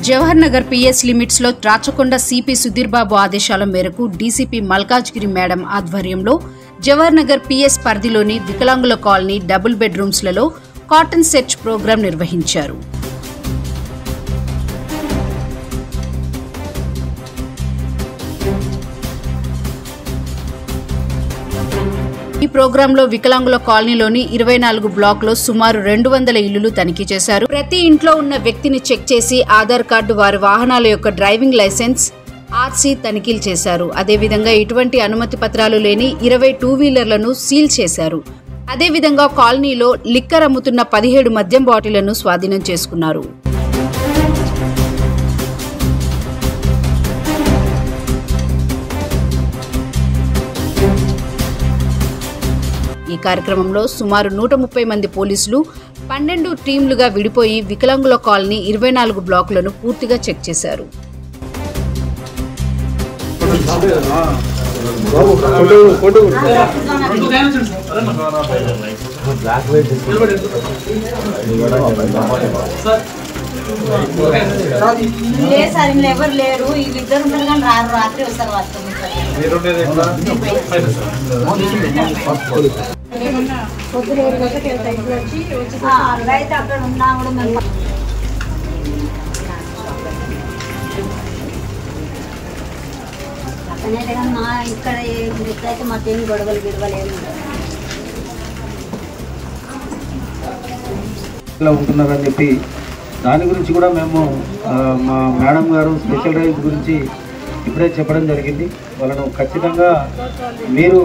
Jawahar Nagar PS limits లో Rachakonda CP Sudheer Babu ఆదేశాల మేరకు డీసీపీ మల్కాజ్గిరి మేడం ఆధ్వర్యంలో జవహర్ నగర్ పిఎస్ పరిధిలోని వికలాంగుల కాలనీ డబుల్ బెడ్రూమ్స్ లలో కాటన్ సెర్చ్ ప్రోగ్రాం నిర్వహించారు. ఈ ప్రోగ్రాంలో వికలాంగుల కాలనీలోని 24 బ్లాక్లో సుమారు 200 ఇళ్లు తనిఖీ చేశారు. ప్రతి ఇంట్లో ఉన్న వ్యక్తిని చెక్ చేసి ఆధార్ కార్డు, వారి వాహనాల యొక్క డ్రైవింగ్ లైసెన్స్, ఆర్సీ తనిఖీలు చేశారు. అదేవిధంగా ఎటువంటి అనుమతి పత్రాలు లేని 20 2-వీలర్లను సీల్ చేశారు. అదేవిధంగా కాలనీలో లిక్కర్ అమ్ముతున్న 17 మద్యం బాటిళ్లను స్వాధీనం చేసుకున్నారు. ఈ కార్యక్రమంలో సుమారు 130 మంది పోలీసులు 12 టీంలుగా విడిపోయి వికలాంగుల కాలనీ 24 బ్లాకులను పూర్తిగా చెక్ చేశారు. ఎవరు లేరు, వీళ్ళిద్దరు ఉంటారు కానీ రారు, రాత్రి వస్తారు. రైతు అక్కడ ఉన్నా కూడా మేము అక్కడైతే కానీ మా ఇక్కడ అయితే మాకేం గొడవలు గిడవలేము ఉంటున్నారని చెప్పి దాని గురించి కూడా మేము మా మేడం గారు స్పెషల్ రైజ్ గురించి ఇప్పుడే చెప్పడం జరిగింది. వాళ్ళను ఖచ్చితంగా మీరు